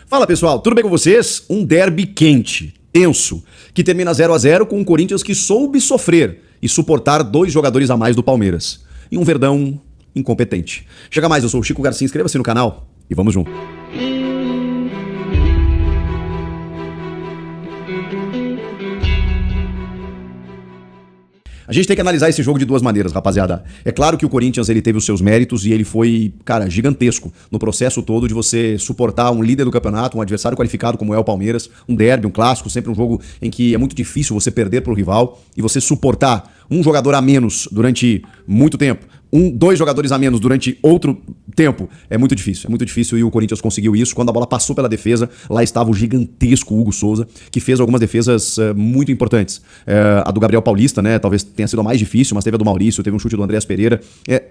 Fala pessoal, tudo bem com vocês? Um derby quente, tenso, que termina 0-0 com um Corinthians que soube sofrer e suportar 2 jogadores a mais do Palmeiras. E um Verdão incompetente. Chega mais, eu sou o Chico Garcia, inscreva-se no canal e vamos junto. A gente tem que analisar esse jogo de 2 maneiras, rapaziada. É claro que o Corinthians ele teve os seus méritos e ele foi, cara, gigantesco no processo todo de você suportar um líder do campeonato, um adversário qualificado como é o Palmeiras, um derby, um clássico, sempre um jogo em que é muito difícil você perder pro rival e você suportar um jogador a menos durante muito tempo, 2 jogadores a menos durante outro tempo, é muito difícil e o Corinthians conseguiu isso. Quando a bola passou pela defesa, lá estava o gigantesco Hugo Souza, que fez algumas defesas muito importantes. A do Gabriel Paulista, né, talvez tenha sido a mais difícil, mas teve a do Maurício, teve um chute do Andreas Pereira,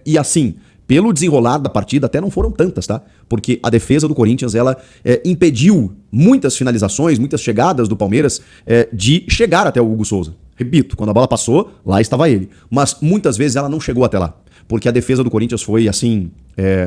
e assim, pelo desenrolar da partida, até não foram tantas, tá? Porque a defesa do Corinthians, ela impediu muitas finalizações, muitas chegadas do Palmeiras de chegar até o Hugo Souza. Repito, quando a bola passou, lá estava ele. Mas muitas vezes ela não chegou até lá. Porque a defesa do Corinthians foi assim,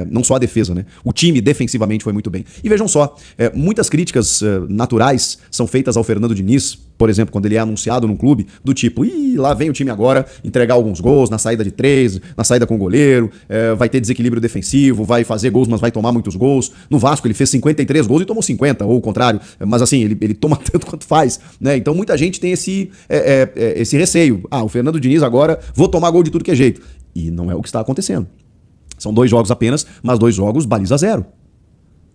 não só a defesa, né? O time defensivamente foi muito bem. E vejam só, muitas críticas naturais são feitas ao Fernando Diniz, por exemplo, quando ele é anunciado num clube, do tipo, lá vem o time agora entregar alguns gols na saída de 3, na saída com o goleiro, vai ter desequilíbrio defensivo, vai fazer gols, mas vai tomar muitos gols. No Vasco ele fez 53 gols e tomou 50, ou o contrário, mas assim, ele toma tanto quanto faz, né? Então muita gente tem esse receio. O Fernando Diniz agora, vou tomar gol de tudo que é jeito. E não é o que está acontecendo. São 2 jogos apenas, mas 2 jogos baliza 0.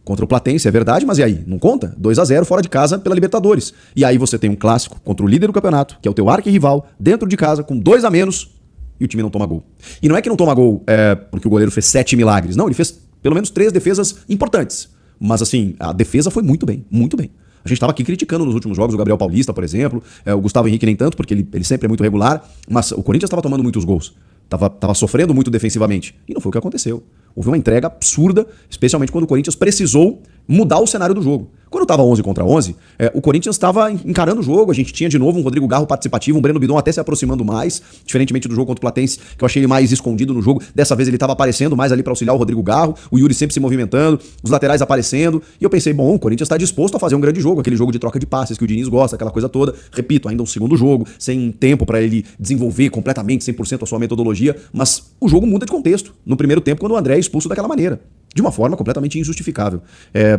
Contra o Platense, é verdade, mas e aí? Não conta? 2-0 fora de casa pela Libertadores. E aí você tem um clássico contra o líder do campeonato, que é o teu arquirrival, dentro de casa, com 2 a menos, e o time não toma gol. E não é que não toma gol porque o goleiro fez 7 milagres. Não, ele fez pelo menos 3 defesas importantes. Mas assim, a defesa foi muito bem, muito bem. A gente estava aqui criticando nos últimos jogos o Gabriel Paulista, por exemplo, o Gustavo Henrique nem tanto, porque ele sempre é muito regular, mas o Corinthians estava tomando muitos gols. Tava sofrendo muito defensivamente. E não foi o que aconteceu. Houve uma entrega absurda, especialmente quando o Corinthians precisou mudar o cenário do jogo. Quando estava 11 contra 11, o Corinthians estava encarando o jogo. A gente tinha de novo um Rodrigo Garro participativo, um Breno Bidon até se aproximando mais, diferentemente do jogo contra o Platense, que eu achei ele mais escondido no jogo. Dessa vez ele estava aparecendo mais ali para auxiliar o Rodrigo Garro, o Yuri sempre se movimentando, os laterais aparecendo. E eu pensei, bom, o Corinthians está disposto a fazer um grande jogo, aquele jogo de troca de passes que o Diniz gosta, aquela coisa toda. Repito, ainda um segundo jogo, sem tempo para ele desenvolver completamente, 100% a sua metodologia, mas o jogo muda de contexto. No primeiro tempo, quando o André é expulso daquela maneira. De uma forma completamente injustificável.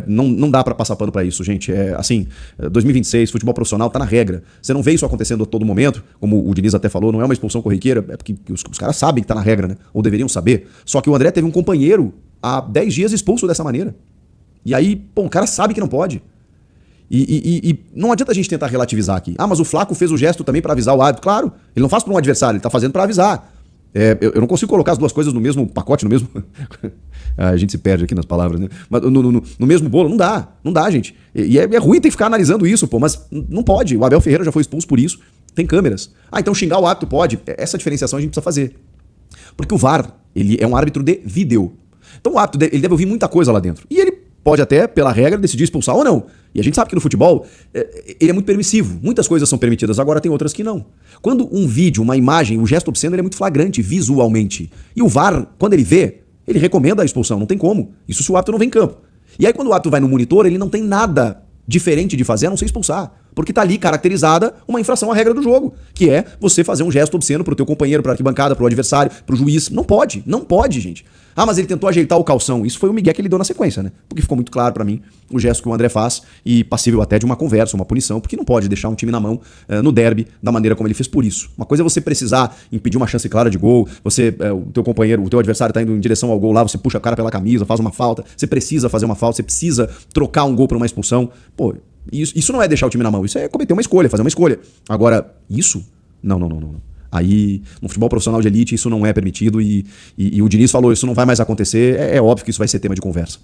Não dá pra passar pano pra isso, gente. 2026, futebol profissional tá na regra. Você não vê isso acontecendo a todo momento, como o Diniz até falou, não é uma expulsão corriqueira, é porque os caras sabem que tá na regra, né? Ou deveriam saber. Só que o André teve um companheiro há 10 dias expulso dessa maneira. E aí, o cara sabe que não pode. E não adianta a gente tentar relativizar aqui. Mas o Flaco fez o gesto também pra avisar o árbitro. Claro, ele não faz pra um adversário, ele tá fazendo pra avisar. Eu não consigo colocar as duas coisas no mesmo pacote, no mesmo... A gente se perde aqui nas palavras, né? Mas no mesmo bolo, não dá, gente. E é ruim ter que ficar analisando isso, mas não pode. O Abel Ferreira já foi expulso por isso. Tem câmeras. Então xingar o árbitro pode. Essa diferenciação a gente precisa fazer. Porque o VAR, ele é um árbitro de vídeo. Então o árbitro, ele deve ouvir muita coisa lá dentro. E ele pode até, pela regra, decidir expulsar ou não. E a gente sabe que no futebol, ele é muito permissivo. Muitas coisas são permitidas, agora tem outras que não. Quando um vídeo, uma imagem, um gesto obsceno, ele é muito flagrante visualmente. E o VAR, quando ele vê, ele recomenda a expulsão, não tem como. Isso se o árbitro não vem em campo. E aí quando o árbitro vai no monitor, ele não tem nada diferente de fazer a não ser expulsar. Porque tá ali caracterizada uma infração à regra do jogo, que é você fazer um gesto obsceno pro teu companheiro, pra arquibancada, pro adversário, pro juiz. Não pode, gente. Mas ele tentou ajeitar o calção. Isso foi o migué que ele deu na sequência, né? Porque ficou muito claro pra mim o gesto que o André faz e passível até de uma conversa, uma punição, porque não pode deixar um time na mão no derby da maneira como ele fez por isso. Uma coisa é você precisar impedir uma chance clara de gol, o teu companheiro, o teu adversário tá indo em direção ao gol lá, você puxa a cara pela camisa, faz uma falta, você precisa fazer uma falta, você precisa trocar um gol por uma expulsão. Isso não é deixar o time na mão, isso é cometer uma escolha, fazer uma escolha. Agora, isso? Não. Aí, no futebol profissional de elite, isso não é permitido e o Diniz falou, isso não vai mais acontecer, é óbvio que isso vai ser tema de conversa.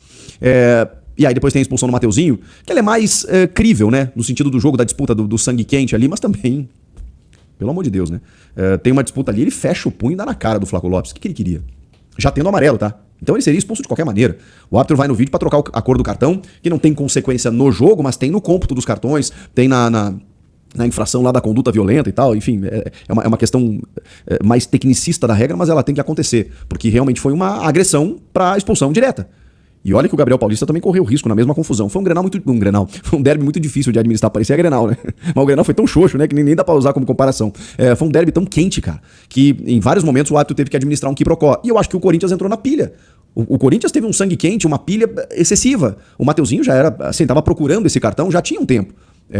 E aí depois tem a expulsão do Mateuzinho, que ela é mais crível, né? No sentido do jogo, da disputa do sangue quente ali, mas também, pelo amor de Deus, né? Tem uma disputa ali, ele fecha o punho e dá na cara do Flaco Lopes. O que ele queria? Já tendo amarelo, tá? Então ele seria expulso de qualquer maneira. O árbitro vai no vídeo pra trocar a cor do cartão, que não tem consequência no jogo, mas tem no cômputo dos cartões, tem na infração lá da conduta violenta e tal. Enfim, é uma questão mais tecnicista da regra, mas ela tem que acontecer, porque realmente foi uma agressão pra expulsão direta. E olha que o Gabriel Paulista também correu risco na mesma confusão. Foi foi um derby muito difícil de administrar, parecia Grenal, né? Mas o Grenal foi tão xoxo, né, que nem dá pra usar como comparação. Foi um derby tão quente, cara, que em vários momentos o árbitro teve que administrar um quiprocó. E eu acho que o Corinthians entrou na pilha. O Corinthians teve um sangue quente, uma pilha excessiva. O Mateuzinho já era, assim, tava procurando esse cartão já tinha um tempo.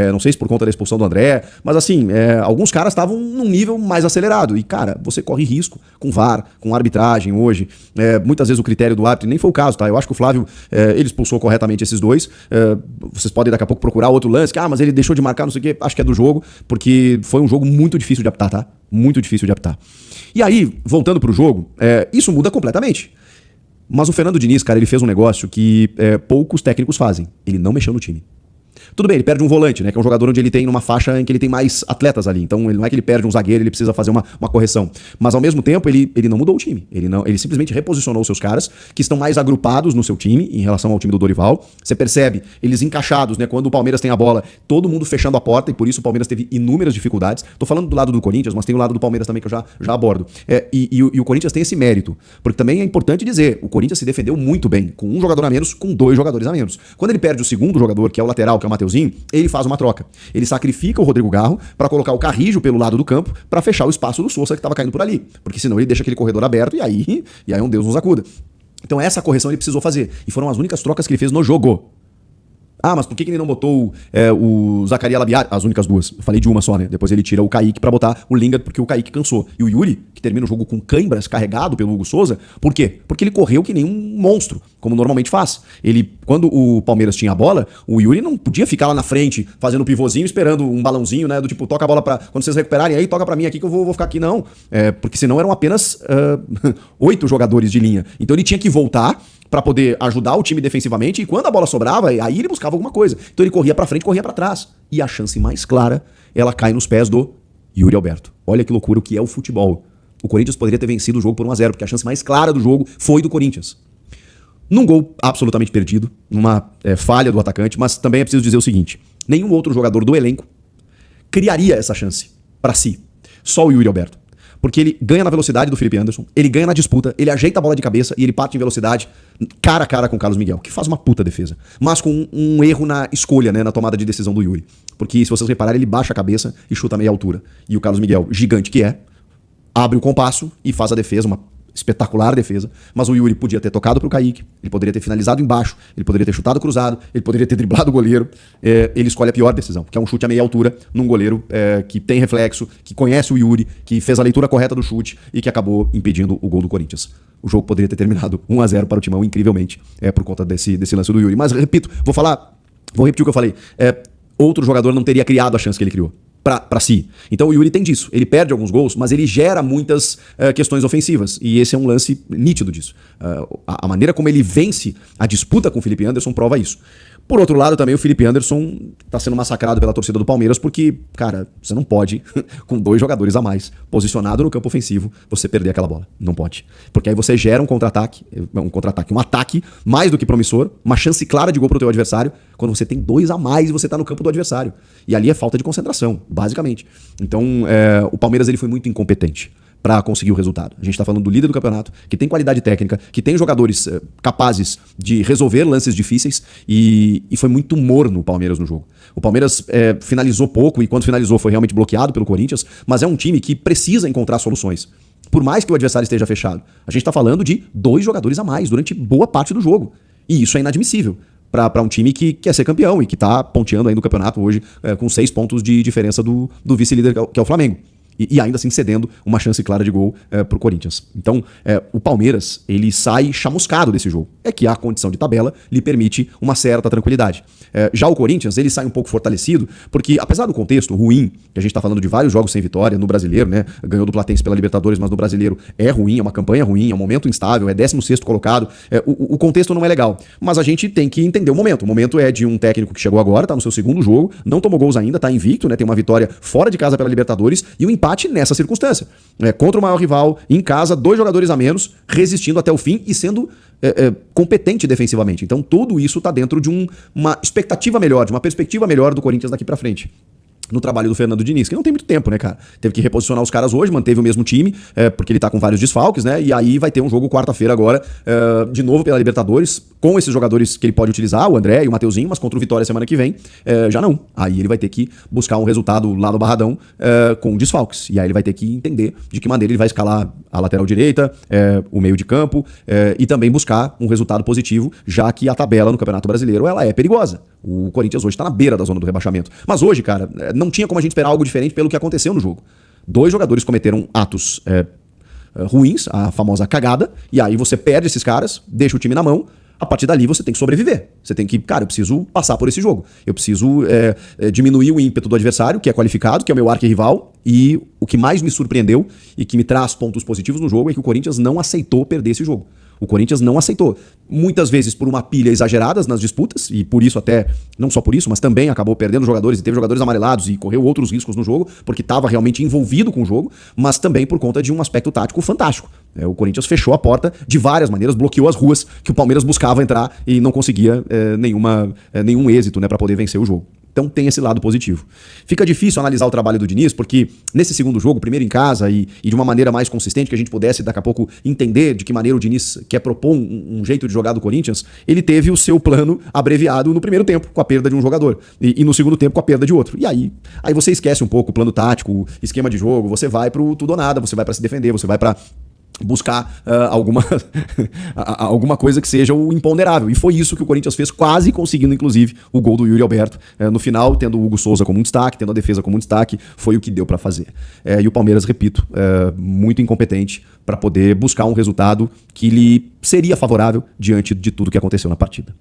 Não sei se por conta da expulsão do André, mas assim, alguns caras estavam num nível mais acelerado. E, cara, você corre risco com VAR, com arbitragem hoje. Muitas vezes o critério do árbitro, nem foi o caso, tá? Eu acho que o Flávio, ele expulsou corretamente esses dois. Vocês podem daqui a pouco procurar outro lance, que, mas ele deixou de marcar, não sei o quê. Acho que é do jogo, porque foi um jogo muito difícil de apitar, tá? Muito difícil de apitar. E aí, voltando pro jogo, isso muda completamente. Mas o Fernando Diniz, cara, ele fez um negócio que poucos técnicos fazem. Ele não mexeu no time. Tudo bem, ele perde um volante, né? Que é um jogador onde ele tem numa faixa em que ele tem mais atletas ali. Então, ele não é que ele perde um zagueiro, ele precisa fazer uma correção. Mas, ao mesmo tempo, ele não mudou o time. Ele simplesmente reposicionou os seus caras, que estão mais agrupados no seu time, em relação ao time do Dorival. Você percebe, eles encaixados, né? Quando o Palmeiras tem a bola, todo mundo fechando a porta, e por isso o Palmeiras teve inúmeras dificuldades. Tô falando do lado do Corinthians, mas tem o lado do Palmeiras também que eu já abordo. E o Corinthians tem esse mérito. Porque também é importante dizer, o Corinthians se defendeu muito bem, com um jogador a menos, com 2 jogadores a menos. Quando ele perde o segundo jogador, que é o lateral, que é o Mateuzinho, ele faz uma troca. Ele sacrifica o Rodrigo Garro para colocar o Carrijo pelo lado do campo para fechar o espaço do Sousa que estava caindo por ali. Porque senão ele deixa aquele corredor aberto e aí um Deus nos acuda. Então essa correção ele precisou fazer. E foram as únicas trocas que ele fez no jogo. Mas por que ele não botou o Zacarias Labiari? As únicas duas. Eu falei de uma só, né? Depois ele tira o Kaique pra botar o Lingard, porque o Kaique cansou. E o Yuri, que termina o jogo com cãibras, carregado pelo Hugo Souza. Por quê? Porque ele correu que nem um monstro, como normalmente faz. Quando o Palmeiras tinha a bola, o Yuri não podia ficar lá na frente, fazendo um pivôzinho, esperando um balãozinho, né? Do tipo, toca a bola pra... Quando vocês recuperarem aí, toca pra mim aqui que eu vou ficar aqui. Não. Porque senão eram apenas 8 jogadores de linha. Então ele tinha que voltar para poder ajudar o time defensivamente, e quando a bola sobrava, aí ele buscava alguma coisa. Então ele corria para frente, corria para trás. E a chance mais clara, ela cai nos pés do Yuri Alberto. Olha que loucura o que é o futebol. O Corinthians poderia ter vencido o jogo por 1-0, porque a chance mais clara do jogo foi do Corinthians. Num gol absolutamente perdido, numa falha do atacante, mas também é preciso dizer o seguinte, nenhum outro jogador do elenco criaria essa chance para si. Só o Yuri Alberto. Porque ele ganha na velocidade do Felipe Anderson, ele ganha na disputa, ele ajeita a bola de cabeça e ele parte em velocidade cara a cara com o Carlos Miguel, que faz uma puta defesa. Mas com um erro na escolha, né, na tomada de decisão do Yuri. Porque se vocês repararem, ele baixa a cabeça e chuta a meia altura. E o Carlos Miguel, gigante que abre o compasso e faz a defesa, uma espetacular defesa, mas o Yuri podia ter tocado pro Kaique, ele poderia ter finalizado embaixo, ele poderia ter chutado cruzado, ele poderia ter driblado o goleiro. Ele escolhe a pior decisão, que é um chute a meia altura num goleiro que tem reflexo, que conhece o Yuri, que fez a leitura correta do chute e que acabou impedindo o gol do Corinthians. O jogo poderia ter terminado 1-0 para o Timão, incrivelmente, por conta desse lance do Yuri. Mas, repito, vou repetir o que eu falei. Outro jogador não teria criado a chance que ele criou pra si. Então o Yuri tem disso. Ele perde alguns gols, mas ele gera muitas questões ofensivas. E esse é um lance nítido disso. A maneira como ele vence a disputa com o Felipe Anderson prova isso. Por outro lado, também o Felipe Anderson tá sendo massacrado pela torcida do Palmeiras porque, cara, você não pode, com 2 jogadores a mais, posicionado no campo ofensivo, você perder aquela bola. Não pode. Porque aí você gera um ataque mais do que promissor, uma chance clara de gol pro teu adversário, quando você tem 2 a mais e você tá no campo do adversário. E ali é falta de concentração, basicamente. Então, o Palmeiras ele foi muito incompetente para conseguir o resultado. A gente está falando do líder do campeonato, que tem qualidade técnica, que tem jogadores capazes de resolver lances difíceis e foi muito morno o Palmeiras no jogo. O Palmeiras finalizou pouco e quando finalizou foi realmente bloqueado pelo Corinthians, mas é um time que precisa encontrar soluções. Por mais que o adversário esteja fechado. A gente está falando de 2 jogadores a mais durante boa parte do jogo. E isso é inadmissível para um time que quer ser campeão e que está ponteando aí no campeonato hoje com 6 pontos de diferença do vice-líder, que é o Flamengo. E ainda assim cedendo uma chance clara de gol pro Corinthians. Então, o Palmeiras, ele sai chamuscado desse jogo. É que a condição de tabela lhe permite uma certa tranquilidade. Já o Corinthians, ele sai um pouco fortalecido, porque apesar do contexto ruim, que a gente tá falando de vários jogos sem vitória no Brasileiro, né? Ganhou do Platense pela Libertadores, mas no Brasileiro é ruim, é uma campanha ruim, é um momento instável, é 16º colocado. O contexto não é legal. Mas a gente tem que entender o momento. O momento é de um técnico que chegou agora, tá no seu 2º jogo, não tomou gols ainda, tá invicto, né? Tem uma vitória fora de casa pela Libertadores e um empate nessa circunstância. Contra o maior rival, em casa, 2 jogadores a menos, resistindo até o fim e sendo competente defensivamente. Então tudo isso está dentro de uma expectativa melhor, de uma perspectiva melhor do Corinthians daqui para frente. no trabalho do Fernando Diniz, que não tem muito tempo, né, cara? Teve que reposicionar os caras hoje, manteve o mesmo time, porque ele tá com vários desfalques, né? E aí vai ter um jogo quarta-feira agora, de novo pela Libertadores, com esses jogadores que ele pode utilizar, o André e o Mateuzinho, mas contra o Vitória semana que vem, já não. Aí ele vai ter que buscar um resultado lá no Barradão, com desfalques. E aí ele vai ter que entender de que maneira ele vai escalar a lateral direita, o meio de campo, e também buscar um resultado positivo, já que a tabela no Campeonato Brasileiro, ela é perigosa. O Corinthians hoje tá na beira da zona do rebaixamento. Mas hoje, cara, não tinha como a gente esperar algo diferente pelo que aconteceu no jogo. 2 jogadores cometeram atos ruins, a famosa cagada, e aí você perde esses caras, deixa o time na mão. A partir dali você tem que sobreviver. Você tem que, cara, eu preciso passar por esse jogo. Eu preciso diminuir o ímpeto do adversário, que é qualificado, que é o meu arquirrival. E o que mais me surpreendeu e que me traz pontos positivos no jogo é que o Corinthians não aceitou perder esse jogo. O Corinthians não aceitou. Muitas vezes por uma pilha exagerada nas disputas, e por isso até, não só por isso, mas também acabou perdendo jogadores e teve jogadores amarelados e correu outros riscos no jogo, porque estava realmente envolvido com o jogo, mas também por conta de um aspecto tático fantástico. O Corinthians fechou a porta de várias maneiras, bloqueou as ruas que o Palmeiras buscava entrar e não conseguia nenhum êxito, né, para poder vencer o jogo. Então tem esse lado positivo. Fica difícil analisar o trabalho do Diniz, porque nesse segundo jogo, primeiro em casa e de uma maneira mais consistente, que a gente pudesse daqui a pouco entender de que maneira o Diniz quer propor um jeito de jogar do Corinthians, ele teve o seu plano abreviado no primeiro tempo, com a perda de um jogador, e no segundo tempo com a perda de outro. E aí você esquece um pouco o plano tático, o esquema de jogo, você vai pro tudo ou nada, você vai para se defender, você vai para buscar alguma coisa que seja o imponderável. E foi isso que o Corinthians fez, quase conseguindo, inclusive, o gol do Yuri Alberto. No final, tendo o Hugo Souza como um destaque, tendo a defesa como um destaque, foi o que deu para fazer. E o Palmeiras, repito, muito incompetente para poder buscar um resultado que lhe seria favorável diante de tudo que aconteceu na partida.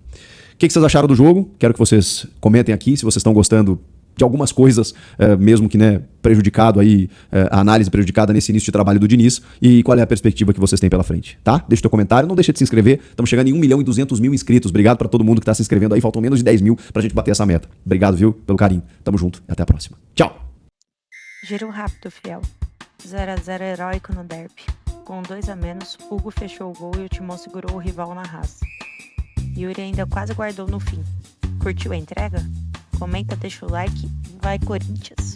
O que vocês acharam do jogo? Quero que vocês comentem aqui se vocês estão gostando de algumas coisas, mesmo que, né, prejudicado aí, a análise prejudicada nesse início de trabalho do Diniz, e qual é a perspectiva que vocês têm pela frente, tá? Deixa o teu comentário, não deixa de se inscrever, estamos chegando em 1.200.000 inscritos, obrigado para todo mundo que está se inscrevendo aí, faltam menos de 10 mil pra gente bater essa meta. Obrigado, viu, pelo carinho, tamo junto e até a próxima. Tchau! Giro rápido, fiel. 0x0 heróico no derby. Com 2 a menos, Hugo fechou o gol e o Timão segurou o rival na raça. Yuri ainda quase guardou no fim. Curtiu a entrega? Comenta, deixa o like, vai Corinthians!